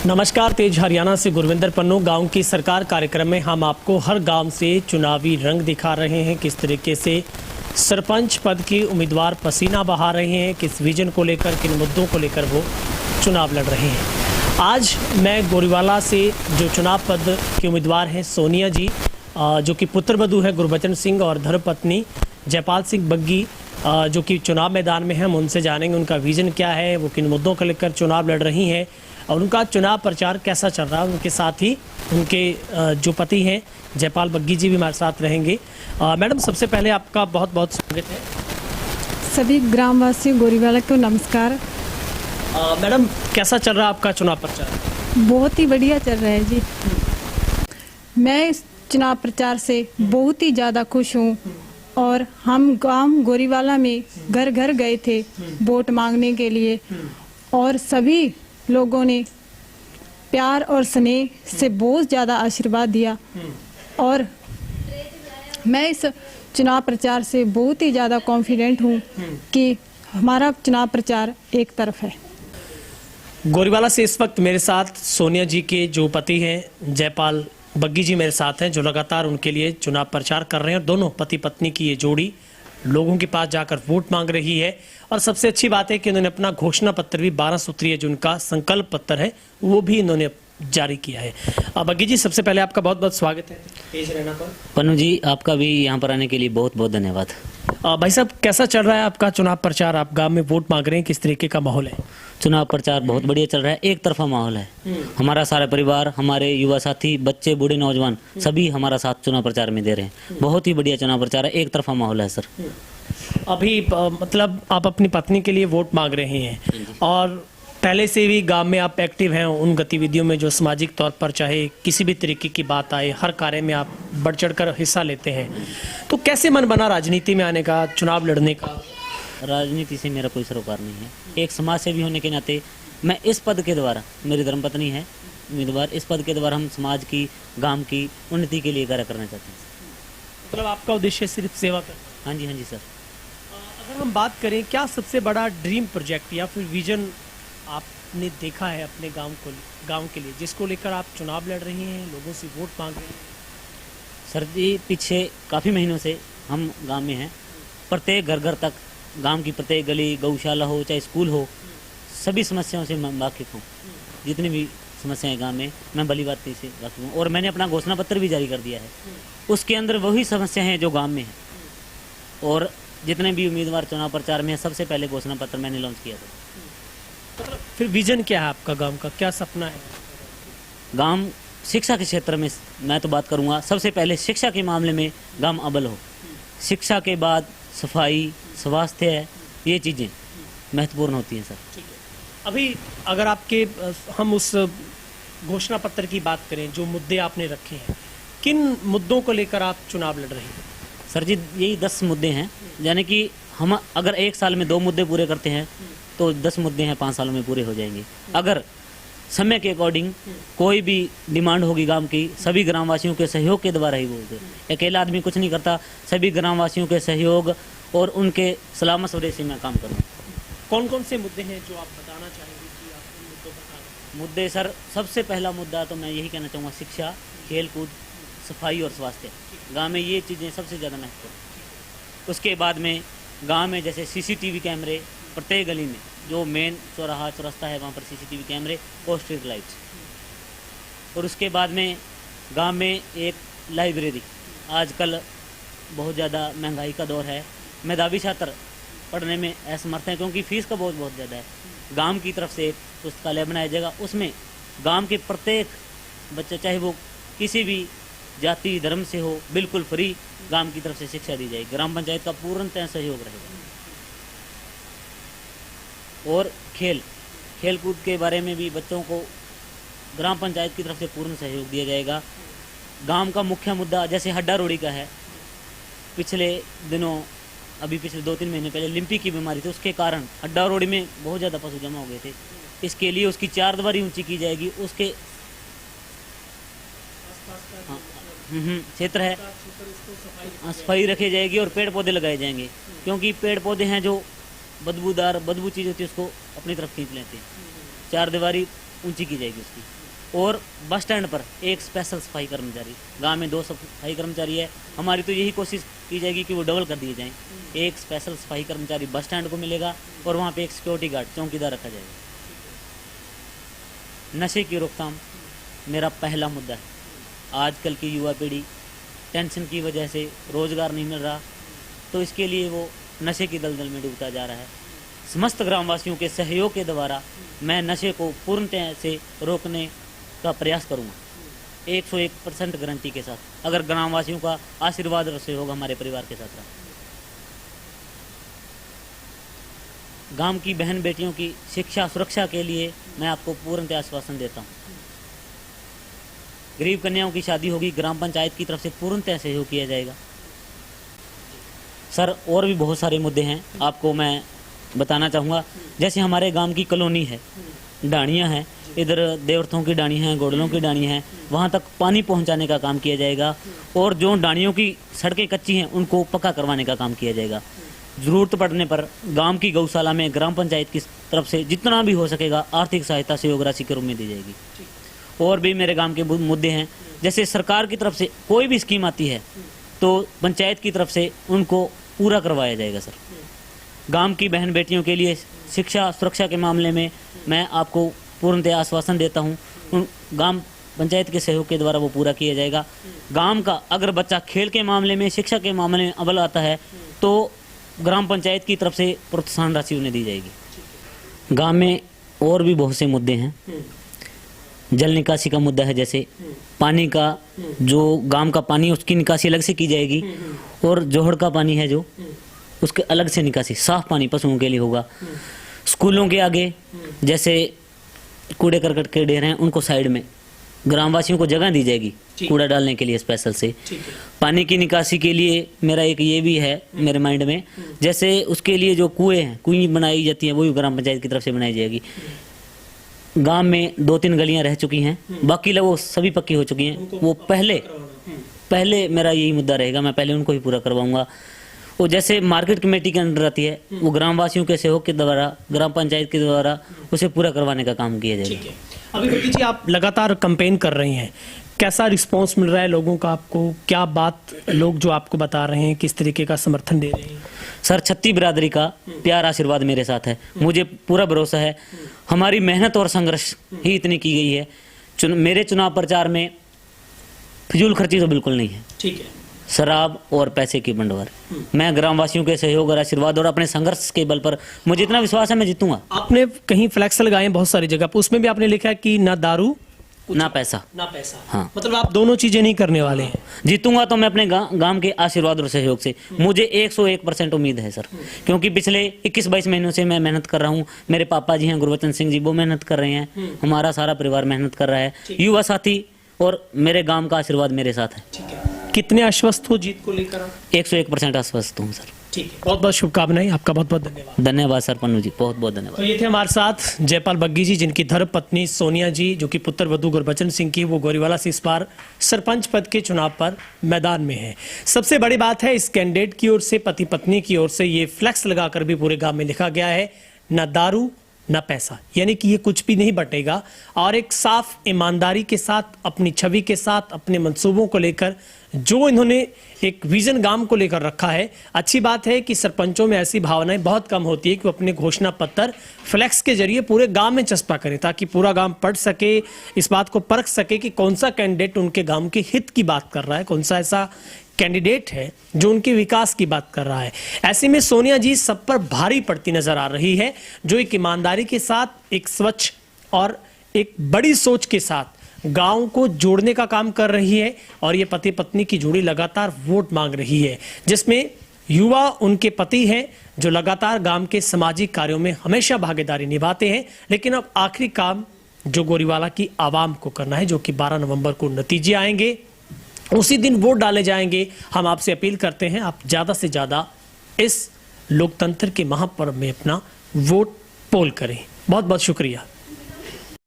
नमस्कार, तेज हरियाणा से गुरविंदर पन्नू। गांव की सरकार कार्यक्रम में हम आपको हर गांव से चुनावी रंग दिखा रहे हैं, किस तरीके से सरपंच पद के उम्मीदवार पसीना बहा रहे हैं, किस विजन को लेकर, किन मुद्दों को लेकर वो चुनाव लड़ रहे हैं। आज मैं गोरीवाला से जो चुनाव पद के उम्मीदवार हैं सोनिया जी, जो कि पुत्रवधू है गुरबचन सिंह, और धर्मपत्नी जयपाल सिंह बग्गी, जो कि चुनाव मैदान में हैं, हम उनसे जानेंगे उनका विजन क्या है, वो किन मुद्दों को लेकर चुनाव लड़ रही हैं और उनका चुनाव प्रचार कैसा चल रहा है। उनके साथ ही उनके जो पति हैं जयपाल बग्गी जी भी हमारे साथ रहेंगे। मैडम, सबसे पहले आपका बहुत बहुत स्वागत है। सभी ग्रामवासियों गोरीवाला को नमस्कार। मैडम, कैसा चल रहा है आपका चुनाव प्रचार? बहुत ही बढ़िया चल रहा है जी। मैं इस चुनाव प्रचार से बहुत ही ज़्यादा खुश हूँ और हम गांव गोरीवाला में घर घर गए थे वोट मांगने के लिए और सभी लोगों ने प्यार और स्नेह से बहुत ज़्यादा आशीर्वाद दिया और मैं इस चुनाव प्रचार से बहुत ही ज़्यादा कॉन्फिडेंट हूँ कि हमारा चुनाव प्रचार एक तरफ है। गोरीवाला से इस वक्त मेरे साथ सोनिया जी के जो पति हैं जयपाल बग्गी जी मेरे साथ हैं, जो लगातार उनके लिए चुनाव प्रचार कर रहे हैं। और दोनों पति पत्नी की ये जोड़ी लोगों के पास जाकर वोट मांग रही है। और सबसे अच्छी बात है कि उन्होंने अपना घोषणा पत्र भी 12 सूत्रीय जो उनका संकल्प पत्र है वो भी इन्होंने जारी किया है। बग्गी जी, सबसे पहले आपका बहुत बहुत स्वागत है तेज हरियाणा पर। पन्नू जी, आपका भी यहाँ पर आने के लिए बहुत बहुत धन्यवाद। भाई साहब, कैसा चल रहा है आपका चुनाव प्रचार? आप गांव में वोट मांग रहे हैं, किस तरीके का माहौल है? चुनाव प्रचार बहुत बढ़िया चल रहा है, एक तरफा माहौल है। हमारा सारा परिवार, हमारे युवा साथी, बच्चे, बूढ़े, नौजवान सभी हमारा साथ चुनाव प्रचार में दे रहे हैं। बहुत ही बढ़िया चुनाव प्रचार है, एक तरफा माहौल है सर। अभी मतलब आप अपनी पत्नी के लिए वोट मांग रहे हैं और पहले से भी गांव में आप एक्टिव हैं उन गतिविधियों में जो सामाजिक तौर पर चाहे किसी भी तरीके की बात आए, हर कार्य में आप बढ़ चढ़कर हिस्सा लेते हैं। तो कैसे मन बना राजनीति में आने का, चुनाव लड़ने का? राजनीति से मेरा कोई सरोकार नहीं है। एक समाज सेवी होने के नाते मैं इस पद के द्वारा, मेरी धर्मपत्नी है उम्मीदवार, इस पद के द्वारा हम समाज की, गांव की उन्नति के लिए कार्य करना चाहते हैं। मतलब आपका उद्देश्य सिर्फ सेवा करना? हाँ जी, हाँ जी सर। अगर हम बात करें, क्या सबसे बड़ा ड्रीम प्रोजेक्ट या फिर विजन आपने देखा है अपने गांव के लिए, जिसको लेकर आप चुनाव लड़ रही हैं, लोगों से वोट मांग रहे हैं? सर जी, पीछे काफ़ी महीनों से हम गांव में हैं। प्रत्येक घर घर तक, गांव की प्रत्येक गली, गौशाला हो चाहे स्कूल हो, सभी समस्याओं से मैं वाकिफ़ हूँ। जितनी भी समस्याएं गांव में, मैं भली बात से वाकिफ़ हूँ। और मैंने अपना घोषणा पत्र भी जारी कर दिया है, उसके अंदर वही समस्याएं हैं जो गांव में हैं। और जितने भी उम्मीदवार चुनाव प्रचार में है, सबसे पहले घोषणा पत्र मैंने लॉन्च किया था। मतलब फिर विजन क्या है आपका, गांव का क्या सपना है? गांव शिक्षा के क्षेत्र में मैं तो बात करूंगा, सबसे पहले शिक्षा के मामले में गांव अव्वल हो। शिक्षा के बाद सफाई, स्वास्थ्य, ये चीज़ें महत्वपूर्ण होती हैं सर। ठीक है। अभी अगर हम उस घोषणा पत्र की बात करें, जो मुद्दे आपने रखे हैं, किन मुद्दों को लेकर आप चुनाव लड़ रहे हैं? सर जी, यही 10 मुद्दे हैं। यानी कि हम अगर एक साल में 2 मुद्दे पूरे करते हैं तो 10 मुद्दे हैं 5 सालों में पूरे हो जाएंगे। अगर समय के अकॉर्डिंग कोई भी डिमांड होगी गांव की, सभी ग्रामवासियों के सहयोग के द्वारा ही वो होगी। अकेला आदमी कुछ नहीं करता, सभी ग्रामवासियों के सहयोग और उनके सलाह मशवरे से मैं काम करूँ। कौन कौन से मुद्दे हैं जो आप बताना चाहेंगे कि आप उन मुद्दों पर? मुद्दे सर, सबसे पहला मुद्दा तो मैं यही कहना चाहूँगा, शिक्षा, खेल कूद, सफाई और स्वास्थ्य। गांव में ये चीज़ें सबसे ज़्यादा महत्वपूर्ण। उसके बाद में गांव में जैसे सीसीटीवी कैमरे प्रत्येक गली में, जो मेन चौराहा चौरस्ता है वहाँ पर सीसीटीवी कैमरे और स्ट्रीट लाइट्स। और उसके बाद में गांव में एक लाइब्रेरी। आजकल बहुत ज़्यादा महंगाई का दौर है, मेधावी छात्र पढ़ने में असमर्थ हैं क्योंकि फीस का बहुत ज़्यादा है। गांव की तरफ से एक पुस्तकालय बनाया जाएगा, उसमें गांव के प्रत्येक बच्चा, चाहे वो किसी भी जाति धर्म से हो, बिल्कुल फ्री गांव की तरफ से शिक्षा दी जाएगी। ग्राम पंचायत का पूर्णतः सहयोग रहेगा। और खेल कूद के बारे में भी बच्चों को ग्राम पंचायत की तरफ से पूर्ण सहयोग दिया जाएगा। गांव का मुख्य मुद्दा जैसे हड्डा रोड़ी का है, पिछले दिनों, अभी पिछले 2-3 महीने पहले लिम्पी की बीमारी थी, उसके कारण हड्डा रोड़ी में बहुत ज़्यादा पशु जमा हो गए थे। इसके लिए उसकी 4 दीवारी ऊंची की जाएगी। उसके क्षेत्र है, सफाई रखी जाएगी और पेड़ पौधे लगाए जाएंगे, क्योंकि पेड़ पौधे हैं जो बदबू चीज़ होती है उसको अपनी तरफ खींच लेते हैं। 4 दीवारी ऊंची की जाएगी उसकी। और बस स्टैंड पर एक स्पेशल सफाई कर्मचारी, गांव में 2 सफाई कर्मचारी है, हमारी तो यही कोशिश की जाएगी कि वो डबल कर दिए जाएं। एक स्पेशल सफाई कर्मचारी बस स्टैंड को मिलेगा और वहाँ पे एक सिक्योरिटी गार्ड, चौकीदार रखा जाएगा। नशे की रोकथाम मेरा पहला मुद्दा है। आजकल की युवा पीढ़ी टेंशन की वजह से रोजगार नहीं मिल रहा, तो इसके लिए वो नशे की दलदल में डूबता जा रहा है। समस्त ग्रामवासियों के सहयोग के द्वारा मैं नशे को पूर्णतः से रोकने का प्रयास करूंगा, 101% गारंटी के साथ, अगर ग्रामवासियों का आशीर्वाद और सहयोग हमारे परिवार के साथ रहा। गांव की बहन बेटियों की शिक्षा सुरक्षा के लिए मैं आपको पूर्णतः आश्वासन देता हूं। गरीब कन्याओं की शादी होगी, ग्राम पंचायत की तरफ से पूर्णतः सहयोग किया जाएगा। सर, और भी बहुत सारे मुद्दे हैं, आपको मैं बताना चाहूँगा। जैसे हमारे गांव की कॉलोनी है, डाणियाँ हैं, इधर देवर्थों की डाणी हैं, गोडलों की डाणी हैं, वहाँ तक पानी पहुँचाने का काम किया जाएगा। और जो डाणियों की सड़कें कच्ची हैं उनको पक्का करवाने का काम किया जाएगा। ज़रूरत पड़ने पर गांव की गौशाला में ग्राम पंचायत की तरफ से जितना भी हो सकेगा आर्थिक सहायता सहयोग राशि के रूप में दी जाएगी। और भी मेरे गांव के मुद्दे हैं, जैसे सरकार की तरफ से कोई भी स्कीम आती है तो पंचायत की तरफ से उनको पूरा करवाया जाएगा। सर, गांव की बहन बेटियों के लिए शिक्षा सुरक्षा के मामले में मैं आपको पूर्णतः आश्वासन देता हूं, उन गांव पंचायत के सहयोग के द्वारा वो पूरा किया जाएगा। गांव का अगर बच्चा खेल के मामले में, शिक्षा के मामले में अव्वल आता है तो ग्राम पंचायत की तरफ से प्रोत्साहन राशि उन्हें दी जाएगी। गांव में और भी बहुत से मुद्दे हैं। जल निकासी का मुद्दा है, जैसे पानी का, जो गांव का पानी उसकी निकासी अलग से की जाएगी, और जोहड़ का पानी है जो उसके अलग से निकासी, साफ पानी पशुओं के लिए होगा। स्कूलों के आगे जैसे कूड़े करकट के ढेर हैं उनको साइड में ग्रामवासियों को जगह दी जाएगी कूड़ा डालने के लिए स्पेशल से। पानी की निकासी के लिए मेरा एक ये भी है मेरे माइंड में, जैसे उसके लिए जो कुएं बनाई जाती हैं वो भी ग्राम पंचायत की तरफ से बनाई जाएगी। गांव में 2-3 गलियां रह चुकी हैं, बाकी लोग वो सभी पक्की हो चुकी हैं। वो पहले मेरा यही मुद्दा रहेगा, मैं पहले उनको ही पूरा करवाऊंगा। वो जैसे मार्केट कमेटी के अंडर आती है, वो ग्रामवासियों के सहयोग के द्वारा, ग्राम पंचायत के द्वारा उसे पूरा करवाने का काम किया जाएगा। अभी गुड्डी जी, आप लगातार कैंपेन कर रही हैं, कैसा रिस्पांस मिल रहा है लोगों का आपको? क्या बात लोग जो आपको बता रहे हैं, किस तरीके का समर्थन दे रहे हैं? सर, छत्ती बिरादरी का प्यार आशीर्वाद मेरे साथ है, मुझे पूरा भरोसा है। हमारी मेहनत और संघर्ष ही इतनी की गई है। मेरे चुनाव प्रचार में फिजूल खर्ची तो बिल्कुल नहीं है। ठीक है। शराब और पैसे की बंटवार, मैं ग्रामवासियों के सहयोग और आशीर्वाद और अपने संघर्ष के बल पर मुझे इतना विश्वास है मैं जीतूंगा। आपने कहीं फ्लैक्स लगाए बहुत सारी जगह पर, उसमें भी आपने लिखा है कि ना दारू ना पैसा। हाँ, मतलब आप दोनों चीजें नहीं करने वाले हैं। जीतूंगा तो मैं अपने गांव के आशीर्वाद और सहयोग से। मुझे 101% उम्मीद है सर, क्योंकि पिछले 21-22 महीनों से मैं मेहनत कर रहा हूँ। मेरे पापा जी हैं गुरबचन सिंह जी, वो मेहनत कर रहे हैं, हमारा सारा परिवार मेहनत कर रहा है, युवा साथी, और मेरे गांव का आशीर्वाद मेरे साथ है। कितने आश्वस्त हो जीत को लेकर? 101% आश्वस्त हूँ सर। ठीक है, बहुत बहुत शुभकामनाएं, आपका बहुत बहुत धन्यवाद। धन्यवाद सर पन्नू जी, बहुत बहुत धन्यवाद। तो ये थे हमारे साथ जयपाल बग्गी जी, जिनकी धर्मपत्नी सोनिया जी, जो कि पुत्र वधू गुरबचन सिंह की, वो गोरीवाला से इस बार सरपंच पद के चुनाव पर मैदान में है। सबसे बड़ी बात है, इस कैंडिडेट की ओर से, पति पत्नी की ओर से ये फ्लैक्स लगाकर भी पूरे गांव में लिखा गया है, ना दारू ना पैसा, यानी कि ये कुछ भी नहीं बटेगा। और एक साफ ईमानदारी के साथ, अपनी छवि के साथ, अपने मंसूबों को लेकर जो इन्होंने एक विजन गांव को लेकर रखा है। अच्छी बात है कि सरपंचों में ऐसी भावनाएं बहुत कम होती है कि वो अपने घोषणा पत्र फ्लैक्स के जरिए पूरे गांव में चस्पा करें, ताकि पूरा गांव पढ़ सके, इस बात को परख सके कि कौन सा कैंडिडेट उनके गांव के हित की बात कर रहा है, कौन सा ऐसा कैंडिडेट है जो उनके विकास की बात कर रहा है। ऐसे में सोनिया जी सब पर भारी पड़ती नजर आ रही है, जो एक ईमानदारी के साथ, एक स्वच्छ और एक बड़ी सोच के साथ गांव को जोड़ने का काम कर रही है। और ये पति पत्नी की जोड़ी लगातार वोट मांग रही है, जिसमें युवा उनके पति हैं, जो लगातार गांव के सामाजिक कार्यों में हमेशा भागीदारी निभाते हैं। लेकिन अब आखिरी काम जो गोरीवाला की आवाम को करना है, जो कि 12 नवंबर को नतीजे आएंगे, उसी दिन वोट डाले जाएंगे। हम आपसे अपील करते हैं, आप ज्यादा से ज्यादा इस लोकतंत्र के महापर्व में अपना वोट पोल करें। बहुत बहुत शुक्रिया।